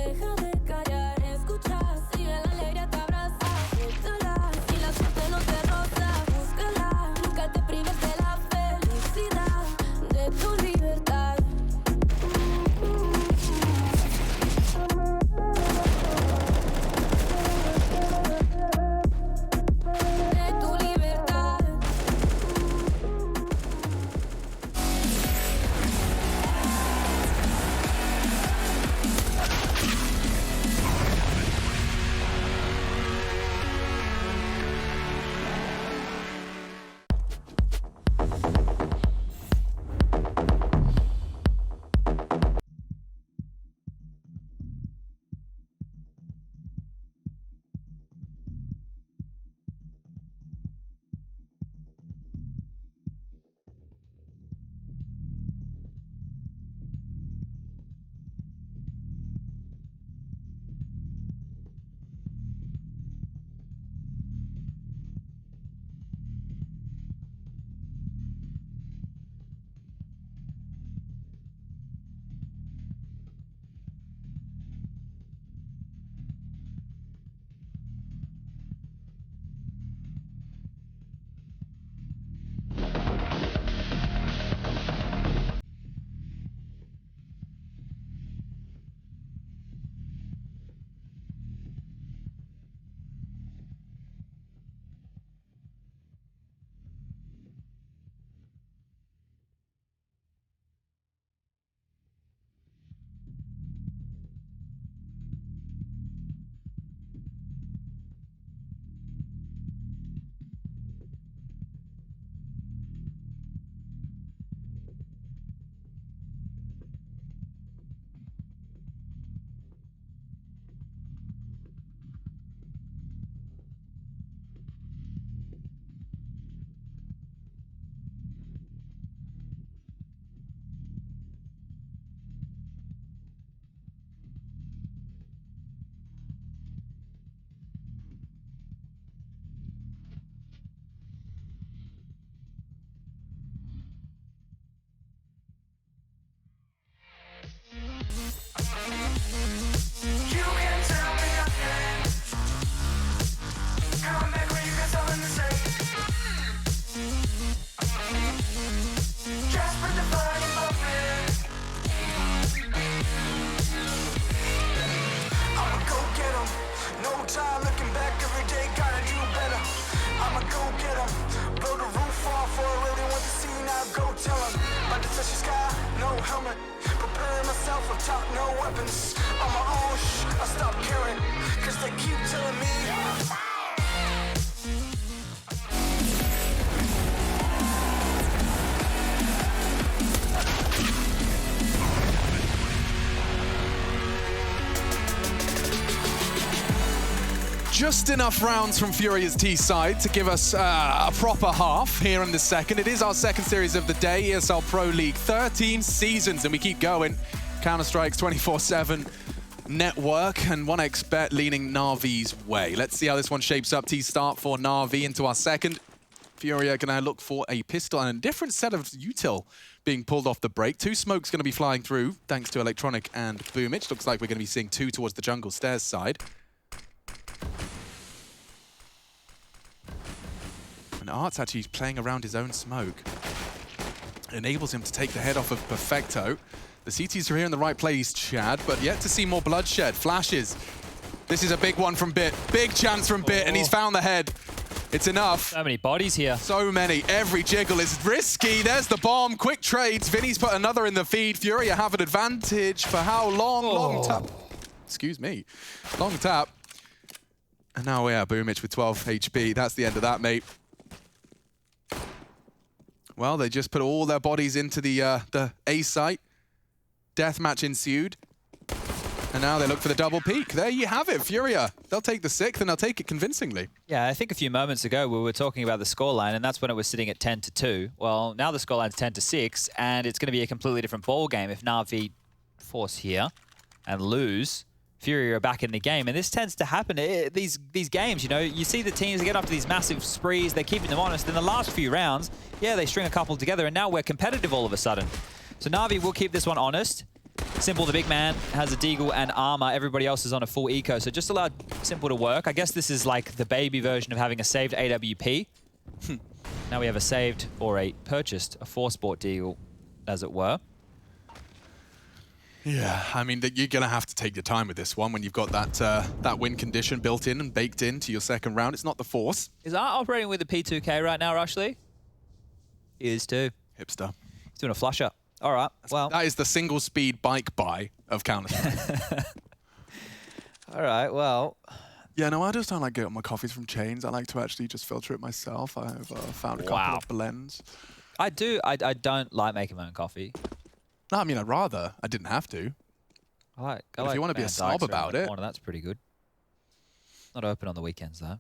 happens. On my own, I stop caring, cause they keep telling me. Just enough rounds from Furia's T side to give us a proper half here in the second. It is our second series of the day, ESL Pro League. 13 seasons, and we keep going. Counter-Strike's 24/7 network, and 1xBet leaning Na'Vi's way. Let's see how this one shapes up. T-start for Na'Vi into our second. Furia gonna look for a pistol and a different set of util being pulled off the break. 2 smokes gonna be flying through, thanks to Electronic and Boomich. Looks like we're gonna be seeing 2 towards the jungle stairs side. And Art's actually playing around his own smoke. It enables him to take the head off of Perfecto. The CTs are here in the right place, Chad, but yet to see more bloodshed. Flashes. This is a big one from Bit. Big chance from Bit, and he's found the head. It's enough. So many bodies here. So many. Every jiggle is risky. There's the bomb. Quick trades. Vinny's put another in the feed. Furia have an advantage for how long? Long tap. Excuse me. Long tap. And now, yeah, Boomich with 12 HP. That's the end of that, mate. Well, they just put all their bodies into the A site. Deathmatch ensued. And now they look for the double peak. There you have it, Furia. They'll take the 6th, and they'll take it convincingly. Yeah, I think a few moments ago we were talking about the scoreline, and that's when it was sitting at 10-2. Well, now the scoreline's 10-6, and it's going to be a completely different ball game if Na'Vi force here and lose. Furia are back in the game, and this tends to happen. These games, you know, you see the teams, they get up to these massive sprees, they're keeping them honest. In the last few rounds, yeah, they string a couple together, and now we're competitive all of a sudden. So Na'Vi will keep this one honest. Simple, the big man, has a deagle and armor. Everybody else is on a full eco, so just allowed Simple to work. I guess this is like the baby version of having a saved AWP. Now we have a saved or a purchased, a 4-sport deagle, as it were. Yeah, I mean, you're going to have to take your time with this one when you've got that win condition built in and baked into your second round. It's not the force. Is Art operating with a P2K right now, Rushley? He is too. Hipster. He's doing a flusher. All right, well. That is the single-speed bike buy of Counter-Strike. All right, well. Yeah, no, I just don't like getting my coffees from chains. I like to actually just filter it myself. I've found a couple of blends. I do. I don't like making my own coffee. No, I mean, I'd rather. I didn't have to. I like if you want to be a snob about it. That's pretty good. Not open on the weekends, though.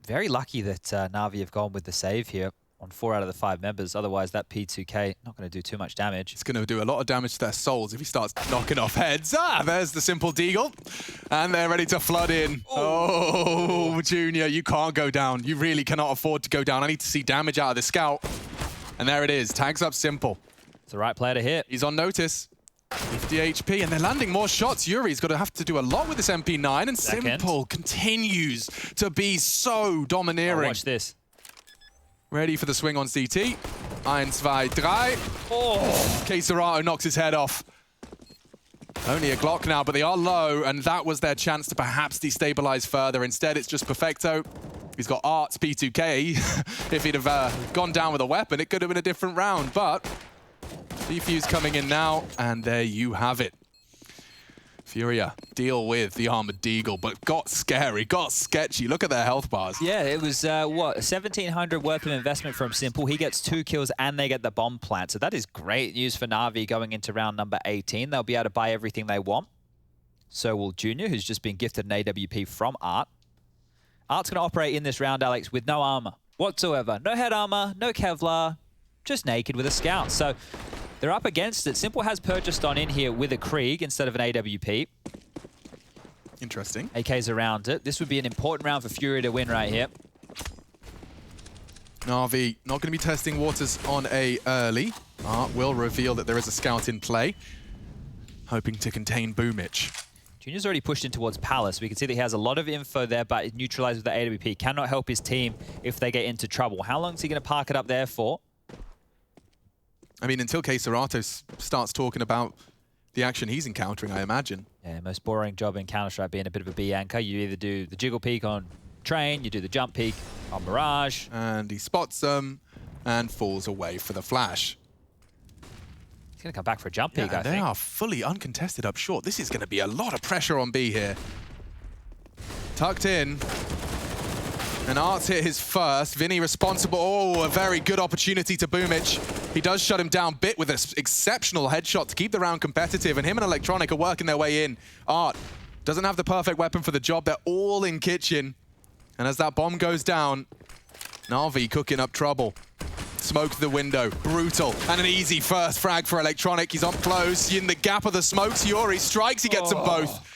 Very lucky that Na'Vi have gone with the save here on 4 out of the 5 members. Otherwise, that P2K not going to do too much damage. It's going to do a lot of damage to their souls if he starts knocking off heads. Ah, there's the Simple deagle. And they're ready to flood in. Oh, Junior, you can't go down. You really cannot afford to go down. I need to see damage out of the scout. And there it is. Tags up Simple. It's the right player to hit. He's on notice. 50 HP, and they're landing more shots. Yuri's got to have to do a lot with this MP9, and Simple continues to be so domineering. Oh, watch this. Ready for the swing on CT. 1, 2, 3. Oh, Keserato knocks his head off. Only a Glock now, but they are low, and that was their chance to perhaps destabilize further. Instead, it's just Perfecto. He's got Art's P2K. If he'd have gone down with a weapon, it could have been a different round, but Defuse coming in now, and there you have it. Furia deal with the Armored Deagle, but got scary, got sketchy. Look at their health bars. Yeah, it was, what, 1,700 worth of investment from Simple. He gets 2 kills and they get the bomb plant. So that is great news for Na'Vi going into round number 18. They'll be able to buy everything they want. So will Junior, who's just been gifted an AWP from Art. Art's going to operate in this round, Alex, with no armor whatsoever. No head armor, no Kevlar, just naked with a scout. So they're up against it. Simple has purchased on in here with a Krieg instead of an AWP. Interesting. AK's around it. This would be an important round for Furia to win right here. Na'Vi not going to be testing waters on a early. Art will reveal that there is a scout in play, hoping to contain Boomich. Junior's already pushed in towards Palace. We can see that he has a lot of info there, but it's neutralized with the AWP. Cannot help his team if they get into trouble. How long is he going to park it up there for? I mean, until Keserato starts talking about the action he's encountering, I imagine. Yeah, most boring job in Counter-Strike being a bit of a B anchor. You either do the jiggle peek on Train, you do the jump peek on Mirage. And he spots them and falls away for the flash. He's going to come back for a jump peek, I they think. are fully uncontested up short. This is going to be a lot of pressure on B here. Tucked in. And Art's hit his first. Vinny responsible. Oh, a very good opportunity to Boomich. He does shut him down bit with an exceptional headshot to keep the round competitive, and him and Electronic are working their way in. Art doesn't have the perfect weapon for the job. They're all in kitchen. And as that bomb goes down, Na'Vi cooking up trouble. Smoke to the window, brutal, and an easy first frag for Electronic. He's up close, in the gap of the smokes. Yuri strikes, he gets them both.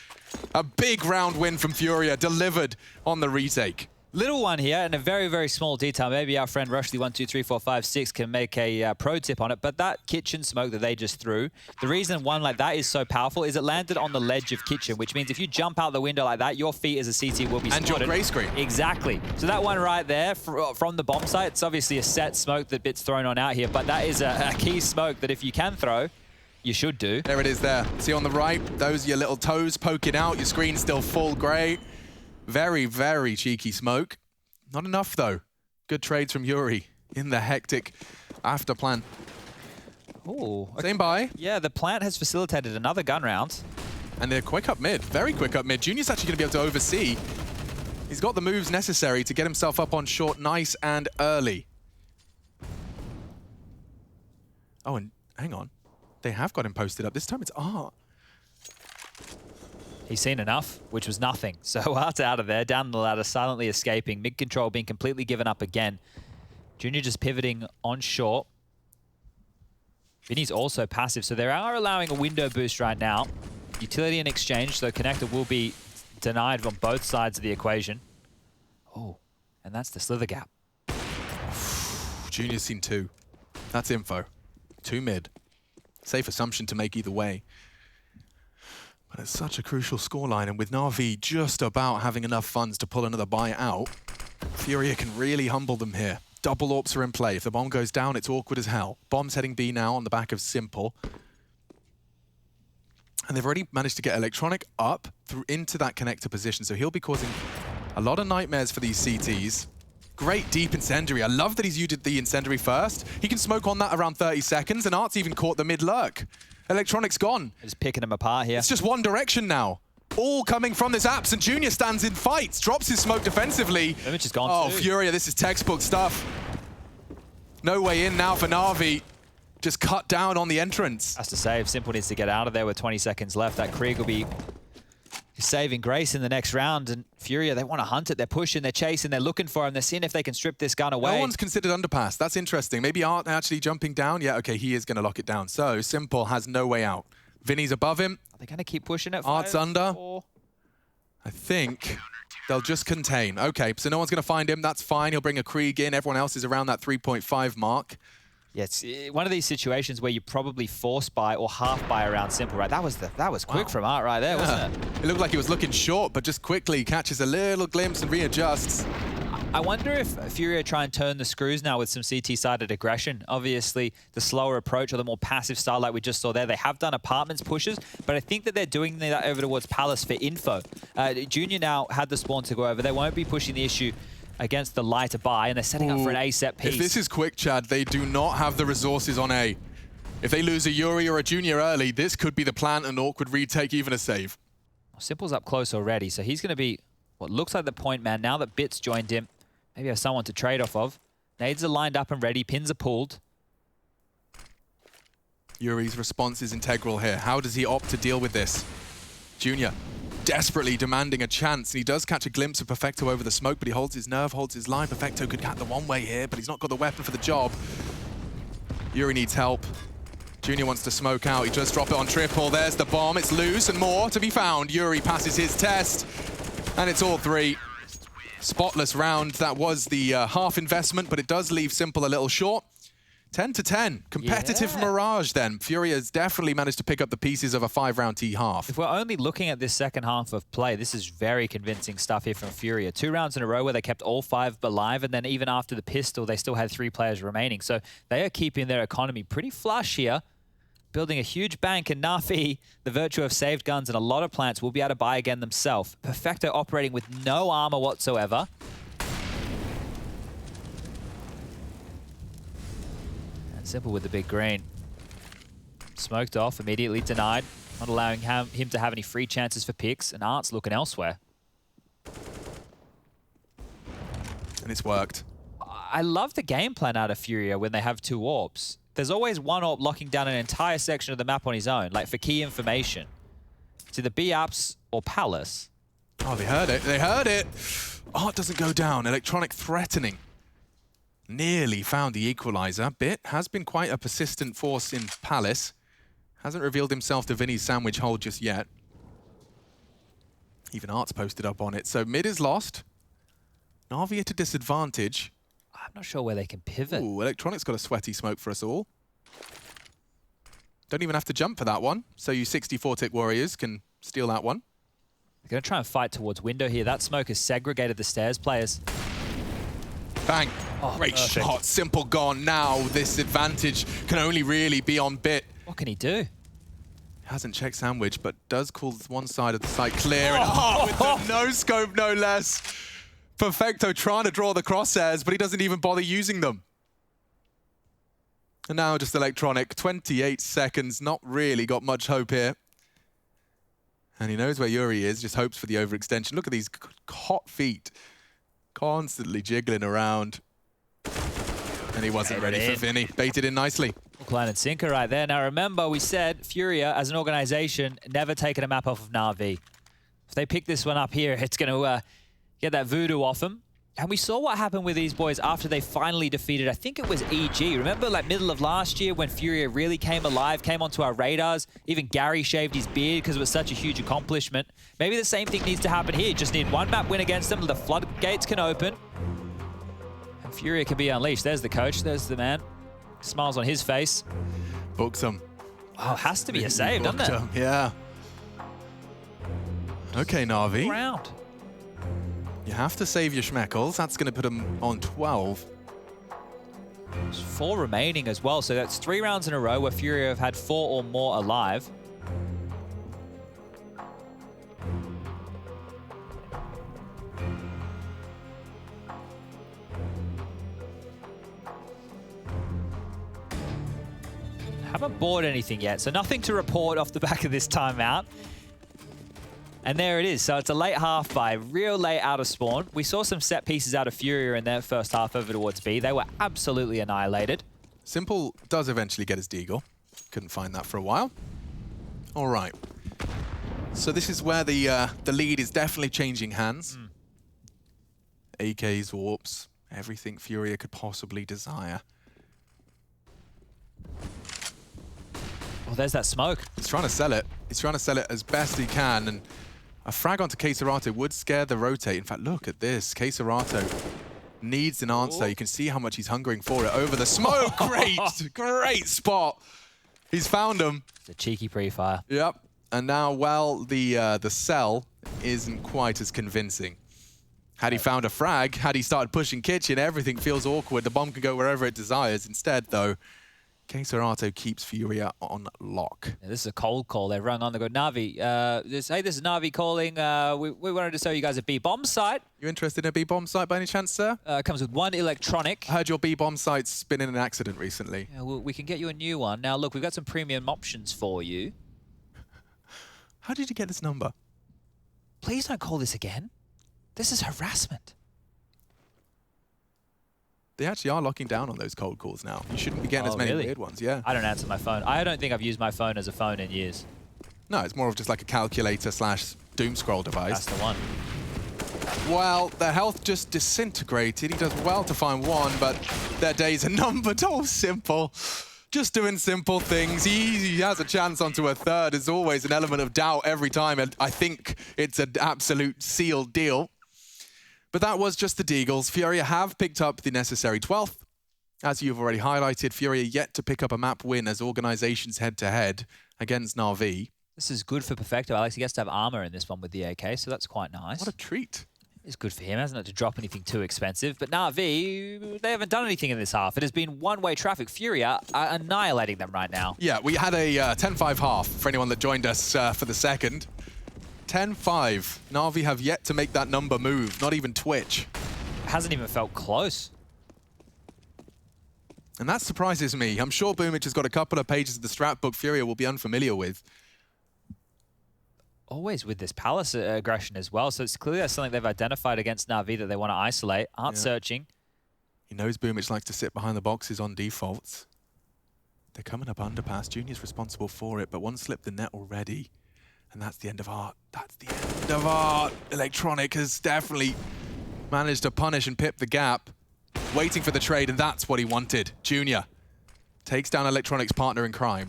A big round win from FURIA, delivered on the retake. Little one here, and a very, very small detail. Maybe our friend Rushley12345 can make a pro tip on it, but that kitchen smoke that they just threw, the reason one like that is so powerful is it landed on the ledge of kitchen, which means if you jump out the window like that, your feet as a CT will be spotted. And your gray screen. Exactly. So that one right there from the bomb site, it's obviously a set smoke that Bit's thrown on out here, but that is a key smoke that if you can throw, you should do. There it is there. See on the right, those are your little toes poking out, your screen's still full gray. Very, very cheeky smoke. Not enough, though. Good trades from Yuri in the hectic after plan. Ooh. Same buy. Yeah, the plant has facilitated another gun round. And they're quick up mid. Very quick up mid. Junior's actually going to be able to oversee. He's got the moves necessary to get himself up on short nice and early. Oh, and hang on. They have got him posted up. This time it's Art. He's seen enough, which was nothing. So Art's out of there, down the ladder, silently escaping. Mid control being completely given up again. Junior just pivoting on short. Vinny's also passive, so they are allowing a window boost right now. Utility in exchange, so connector will be denied on both sides of the equation. Oh, and that's the slither gap. Junior's seen two. That's info. Two mid. Safe assumption to make either way. But it's such a crucial scoreline, and with Na'Vi just about having enough funds to pull another buy out, FURIA can really humble them here. Double AWPs are in play. If the bomb goes down, it's awkward as hell. Bomb's heading B now on the back of Simple. And they've already managed to get Electronic up through into that connector position, so he'll be causing a lot of nightmares for these CTs. Great deep incendiary. I love that he's used the incendiary first. He can smoke on that around 30 seconds, and Art's even caught the mid-lurk. Electronic's gone. Just picking them apart here. It's just one direction now. All coming from this apps, and Junior stands in fights, drops his smoke defensively. Image is gone Oh, too. FURIA, this is textbook stuff. No way in now for Na'Vi. Just cut down on the entrance. Has to save. Simple needs to get out of there with 20 seconds left. That Krieg will be saving grace in the next round, and FURIA, they want to hunt it. They're pushing, they're chasing, they're looking for him. They're seeing if they can strip this gun away. No one's considered underpass. That's interesting. Maybe Art actually jumping down. Yeah, okay, he is going to lock it down. So Simple has no way out. Vinny's above him. Are they going to keep pushing it? Art's under. 4? I think they'll just contain. Okay, so no one's going to find him. That's fine. He'll bring a Krieg in. Everyone else is around that 3.5 mark. Yeah, it's one of these situations where you probably force buy or half buy around Simple, right? That was quick from Art right there, wasn't it? It looked like he was looking short, but just quickly catches a little glimpse and readjusts. I wonder if FURIA try and turn the screws now with some CT-sided aggression. Obviously, the slower approach or the more passive style like we just saw there, they have done apartments pushes, but I think that they're doing that over towards Palace for info. Junior now had the spawn to go over. They won't be pushing the issue against the lighter buy, and they're setting up for an A set piece. If this is quick, Chad, they do not have the resources on A. If they lose a Yuri or a Junior early, this could be the plan, an awkward retake, even a save. Simple's up close already, so he's going to be what looks like the point man now that Bit's joined him. Maybe have someone to trade off of. Nades are lined up and ready, pins are pulled. Yuri's response is integral here. How does he opt to deal with this? Junior desperately demanding a chance, and he does catch a glimpse of Perfecto over the smoke, but he holds his nerve, holds his line. Perfecto could get the one-way here, but he's not got the weapon for the job. Yuri needs help. Junior wants to smoke out. He does drop it on triple. There's the bomb. It's loose and more to be found. Yuri passes his test, and it's all three. Spotless round. That was the half investment, but it does leave Simple a little short. 10-10. Competitive Mirage then. FURIA has definitely managed to pick up the pieces of a 5-round T half. If we're only looking at this second half of play, this is very convincing stuff here from FURIA. 2 rounds in a row where they kept all 5 alive, and then even after the pistol, they still had 3 players remaining. So they are keeping their economy pretty flush here, building a huge bank, and Na'Vi, the virtue of saved guns and a lot of plants, will be able to buy again themselves. Perfecto operating with no armor whatsoever. Simple with the big green. Smoked off, immediately denied. Not allowing him to have any free chances for picks, and Art's looking elsewhere. And it's worked. I love the game plan out of FURIA when they have 2 AWPs. There's always one AWP locking down an entire section of the map on his own, like for key information. It's either B apps or Palace. Oh, they heard it. They heard it. Art doesn't go down. Electronic threatening. Nearly found the equalizer. Bit has been quite a persistent force in Palace. Hasn't revealed himself to Vinny's sandwich hole just yet. Even Art's posted up on it. So mid is lost. Na'Vi at a disadvantage. I'm not sure where they can pivot. Ooh, Electronic's got a sweaty smoke for us all. Don't even have to jump for that one. So you 64-tick warriors can steal that one. They're going to try and fight towards window here. That smoke has segregated the stairs players. Bang. Oh, great perfect. shot. Simple gone. Now this advantage can only really be on Bit. What can he do? Hasn't checked sandwich, but does call one side of the site clear. And Art with the no-scope, no less. Perfecto trying to draw the crosshairs, but he doesn't even bother using them. And now just Electronic, 28 seconds, not really got much hope here. And he knows where Yuri is, just hopes for the overextension. Look at these hot feet, constantly jiggling around. And he wasn't ready for Vinny, baited in nicely. Hook, line and sinker right there. Now remember, we said FURIA, as an organization, never taken a map off of Na'Vi. If they pick this one up here, it's going to get that voodoo off them. And we saw what happened with these boys after they finally defeated, I think it was EG. Remember, like, middle of last year when FURIA really came alive, came onto our radars? Even Gary shaved his beard because it was such a huge accomplishment. Maybe the same thing needs to happen here. Just need one map win against them. The floodgates can open. And FURIA can be unleashed. There's the coach. There's the man. Smiles on his face. Books him. Oh, it has to be a save, doesn't it? Him. Yeah. Okay, Na'Vi. Round. You have to save your schmeckles. That's going to put him on 12. There's 4 remaining as well, so that's 3 rounds in a row where FURIA have had 4 or more alive. Haven't bought anything yet, so nothing to report off the back of this timeout. And there it is. So it's a late half by real late out of spawn. We saw some set pieces out of FURIA in their first half over towards B. They were absolutely annihilated. Simple does eventually get his deagle. Couldn't find that for a while. All right. So this is where the lead is definitely changing hands. AKs, warps, everything FURIA could possibly desire. Well, there's that smoke. He's trying to sell it. He's trying to sell it as best he can. And a frag onto Queserato would scare the rotate. In fact, look at this. Queserato needs an answer. Ooh. You can see how much he's hungering for it. Over the smoke. Great. Great spot. He's found him. It's a cheeky pre-fire. Yep. And now, well, the sell isn't quite as convincing. Had he found a frag, had he started pushing kitchen, everything feels awkward. The bomb can go wherever it desires. Instead, though, Queserato keeps FURIA on lock. Yeah, this is a cold call. They've rung on. They go, Na'Vi, hey, this is Na'Vi calling. We wanted to show you guys a B-bomb site. You interested in a B-bomb site by any chance, sir? Comes with 1 electronic. I heard your B-bomb site's been in an accident recently. Yeah, we can get you a new one. Now, look, we've got some premium options for you. How did you get this number? Please don't call this again. This is harassment. They actually are locking down on those cold calls now. You shouldn't be getting as many weird ones, yeah. I don't answer my phone. I don't think I've used my phone as a phone in years. No, it's more of just like a calculator / doom scroll device. That's the one. Well, their health just disintegrated. He does well to find 1, but their days are numbered. Oh, Simple. Just doing simple things. He has a chance onto a 3rd. There's always an element of doubt every time, and I think it's an absolute sealed deal. But that was just the Deagles. FURIA have picked up the necessary 12th. As you've already highlighted, FURIA yet to pick up a map win as organizations head-to-head against Na'Vi. This is good for Perfecto. Alex, he gets to have armor in this one with the AK, so that's quite nice. What a treat. It's good for him, hasn't it, to drop anything too expensive. But Na'Vi, they haven't done anything in this half. It has been one-way traffic. FURIA are annihilating them right now. Yeah, we had a 10-5 half for anyone that joined us for the second. 10-5. Na'Vi have yet to make that number move, not even twitch. It hasn't even felt close. And that surprises me. I'm sure Boomich has got a couple of pages of the strat book FURIA will be unfamiliar with. Always with this Palace aggression as well. So it's clearly that's something they've identified against Na'Vi that they want to isolate. Aren't searching. He knows Boomich likes to sit behind the boxes on defaults. They're coming up underpass. Junior's responsible for it, but one slipped the net already. And that's the end of Art. That's the end of Art. Electronic has definitely managed to punish and pip the gap. Waiting for the trade, and that's what he wanted. Junior takes down Electronic's partner in crime.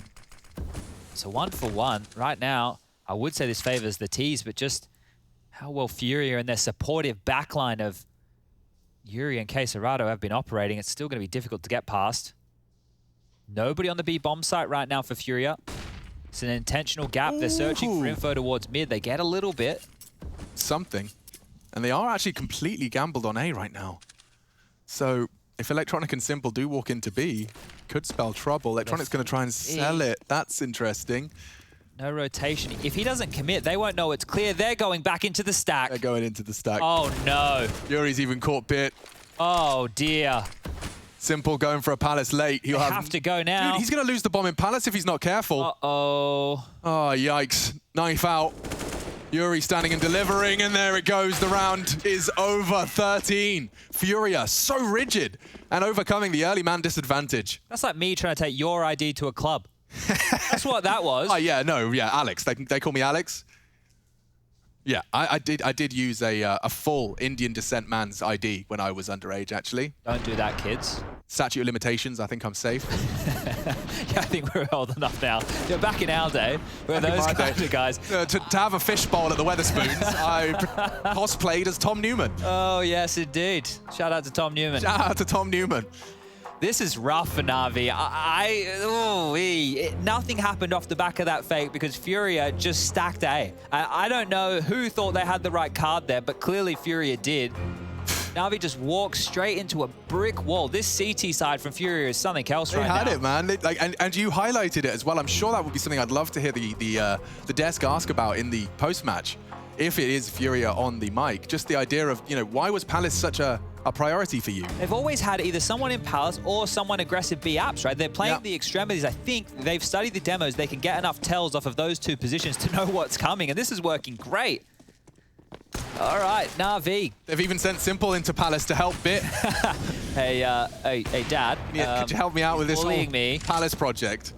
So 1-for-1 right now. I would say this favors the T's, but just how well FURIA and their supportive backline of Yuri and Quesarado have been operating, it's still going to be difficult to get past. Nobody on the B bomb site right now for FURIA. It's an intentional gap. They're searching for info towards mid. They get a little bit. Something. And they are actually completely gambled on A right now. So if Electronic and Simple do walk into B, could spell trouble. Electronic's going to try and sell it. That's interesting. No rotation. If he doesn't commit, they won't know it's clear. They're going back into the stack. They're going into the stack. Oh, no. Yuri's even caught bit. Oh, dear. Simple going for a Palace late. He'll have to go now. Dude, he's going to lose the bomb in Palace if he's not careful. Uh-oh. Oh, yikes. Knife out. Yuri standing and delivering, and there it goes. The round is over. 13. FURIA so rigid and overcoming the early man disadvantage. That's like me trying to take your ID to a club. That's what that was. Oh, yeah, no, yeah, Alex. They call me Alex. Yeah, I did use a full Indian descent man's ID when I was underage, actually. Don't do that, kids. Statute of limitations, I think I'm safe. Yeah, I think we're old enough now. Yeah, back in our day, we're those kind of guys. To have a fishbowl at the Weatherspoons, I cosplayed as Tom Newman. Oh, yes, indeed. Shout out to Tom Newman. Shout out to Tom Newman. This is rough for Na'Vi. Nothing happened off the back of that fake because FURIA just stacked A. I don't know who thought they had the right card there, but clearly FURIA did. Na'Vi just walked straight into a brick wall. This CT side from FURIA is something else right now. They had it, man. And you highlighted it as well. I'm sure that would be something I'd love to hear the desk ask about in the post-match. If it is FURIA on the mic, just the idea of, why was Palace such a priority for you? They've always had either someone in Palace or someone aggressive B apps, right? They're playing the extremities. I think they've studied the demos. They can get enough tells off of those two positions to know what's coming, and this is working great. All right, Na'Vi. They've even sent Simple into Palace to help Bit. Hey, Dad. Yeah, could you help me out with this whole Palace project?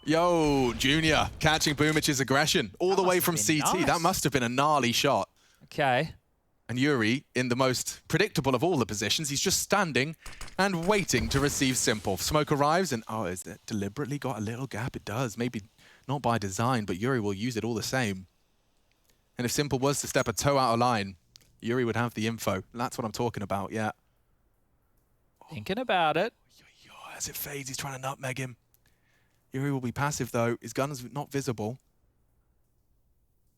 Yo, Junior catching Boomich's aggression all the way from CT. Nice. That must have been a gnarly shot. Okay. And Yuri, in the most predictable of all the positions, he's just standing and waiting to receive Simple. Smoke arrives and, oh, is it deliberately got a little gap? It does. Maybe not by design, but Yuri will use it all the same. And if Simple was to step a toe out of line, Yuri would have the info. That's what I'm talking about, yeah. Thinking about it. As it fades, he's trying to nutmeg him. Yuri will be passive, though. His gun's not visible.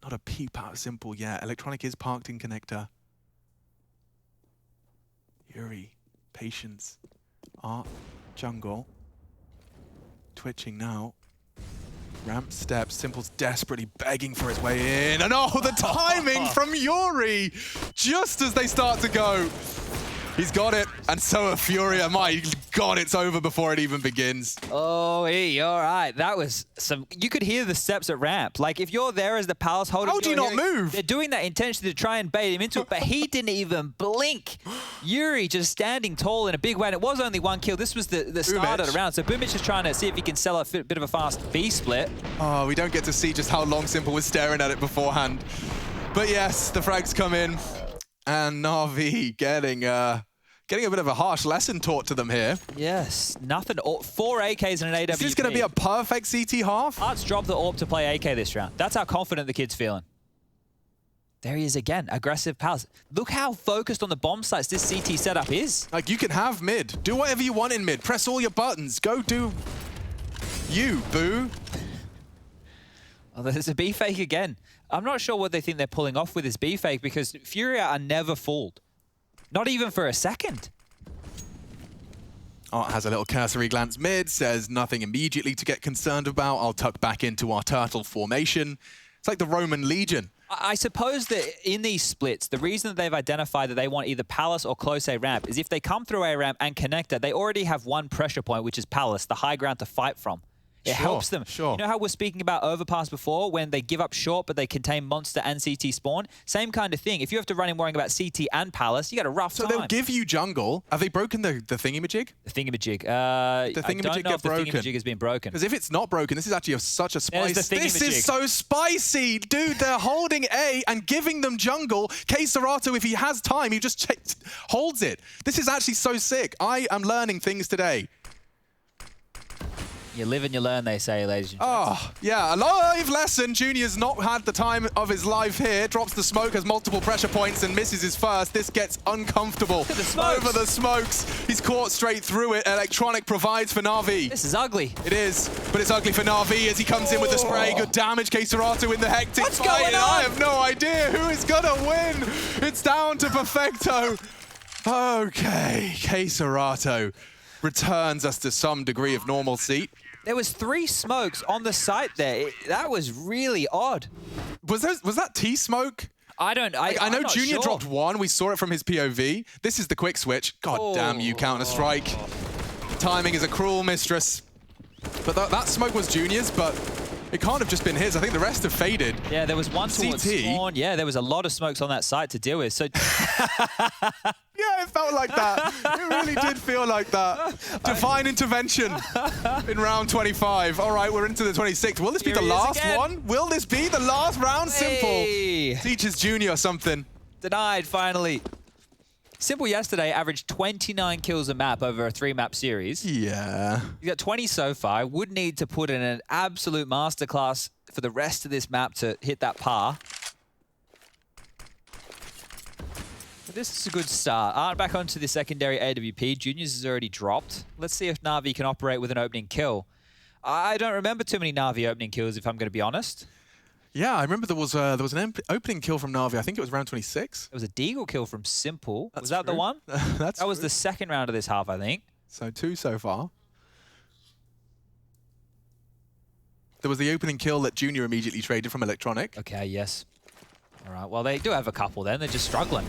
Not a peep out of Simple yet. Electronic is parked in connector. Yuri, patience. Art, jungle. Twitching now. Ramp steps. Simple's desperately begging for his way in. And oh, the timing from Yuri! Just as they start to go. He's got it, and so have FURIA. My God, it's over before it even begins. Oh, all right. That was some... You could hear the steps at ramp. Like, if you're there as the Palace holder... How do you not move? They're doing that intentionally to try and bait him into it, but he didn't even blink. Yuri just standing tall in a big way, and it was only one kill. This was the start of the round, so Boomich is trying to see if he can sell a bit of a fast B split. Oh, we don't get to see just how long Simple was staring at it beforehand. But yes, the frags come in, and Na'Vi getting a bit of a harsh lesson taught to them here. Yes, nothing. 4 AKs and an AWP. Is this going to be a perfect CT half? Art's dropped the AWP to play AK this round. That's how confident the kid's feeling. There he is again, aggressive Palace. Look how focused on the bomb sites this CT setup is. Like, you can have mid. Do whatever you want in mid. Press all your buttons. Go do you, boo. Oh, there's a B fake again. I'm not sure what they think they're pulling off with this B fake because FURIA are never fooled. Not even for a second. Art has a little cursory glance mid, says nothing immediately to get concerned about. I'll tuck back into our turtle formation. It's like the Roman Legion. I suppose that in these splits, the reason that they've identified that they want either Palace or close A ramp is if they come through A ramp and connector, they already have one pressure point, which is Palace, the high ground to fight from. It helps them. Sure. You know how we're speaking about overpass before, when they give up short, but they contain monster and CT spawn? Same kind of thing. If you have to run in worrying about CT and Palace, you got a rough time. So they'll give you jungle. Have they broken the thingamajig? The thingamajig. The thingamajig I don't know if the thingamajig has been broken. Because if it's not broken, this is actually such a spice. There's the This is so spicy, dude. They're holding A and giving them jungle. Serato, if he has time, he just holds it. This is actually so sick. I am learning things today. You live and you learn, they say, ladies and gentlemen. Oh, yeah, a live lesson. Junior's not had the time of his life here. Drops the smoke, has multiple pressure points, and misses his first. This gets uncomfortable. Look at the smokes. Over the smokes. He's caught straight through it. Electronic provides for Na'Vi. This is ugly. It is, but it's ugly for Na'Vi as he comes in with the spray. Good damage. Serato in the hectic What's fight. going on? I have no idea who is going to win. It's down to Perfecto. Okay, Serato returns us to some degree of normalcy. There was 3 smokes on the site there. That was really odd. Was that T-smoke? I know I'm not Junior sure. dropped 1. We saw it from his POV. This is the quick switch. God damn you, Counter-Strike. Timing is a cruel mistress. But that smoke was Junior's, but it can't have just been his. I think the rest have faded. Yeah, there was one towards Spawn. Yeah, there was a lot of smokes on that site to deal with. So Yeah, it felt like that. It really did feel like that. Divine intervention in round 25. All right, we're into the 26th. Will this be the last one? Will this be the last round? Hey. Simple. Teaches Junior something. Denied, finally. Simple yesterday averaged 29 kills a map over a 3-map series. Yeah. He's got 20 so far. Would need to put in an absolute masterclass for the rest of this map to hit that par. But this is a good start. Art back onto the secondary AWP. Juniors has already dropped. Let's see if Na'Vi can operate with an opening kill. I don't remember too many Na'Vi opening kills, if I'm going to be honest. Yeah, I remember there was an opening kill from Na'Vi. I think it was round 26. There was a deagle kill from Simple. That's was that true. the one? That was the second round of this half, I think. So 2 so far. There was the opening kill that Junior immediately traded from Electronic. Okay, yes. All right, well, they do have a couple then. They're just struggling.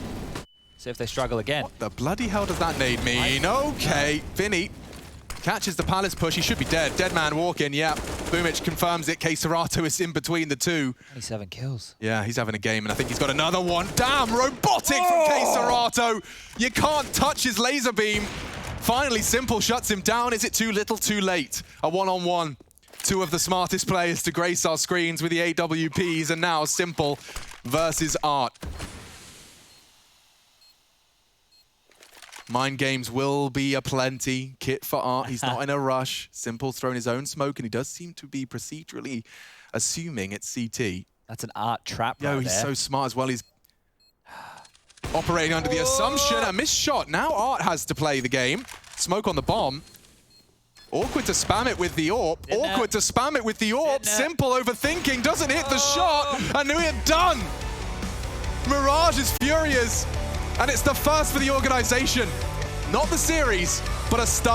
See if they struggle again. What the bloody hell does that nade mean? Okay, Vinny catches the Palace push. He should be dead. Dead man walking, yeah. Boomich confirms it. Serato is in between the 2. 27 kills. Yeah, he's having a game, and I think he's got another one. Damn, robotic from Serato. You can't touch his laser beam. Finally, Simple shuts him down. Is it too little, too late? A one-on-one. 2 of the smartest players to grace our screens with the AWPs, and now Simple versus Art. Mind games will be aplenty. Kit for Art, he's not in a rush. Simple's thrown his own smoke, and he does seem to be procedurally assuming it's CT. That's an Art trap Yo, right he's there. so smart as well. He's operating under the assumption. A missed shot. Now Art has to play the game. Smoke on the bomb. Awkward to spam it with the AWP. Awkward to spam it with the AWP. Simple overthinking. Doesn't hit the shot. And we're done. Mirage is furious. And it's the first for the organization. Not the series, but a start.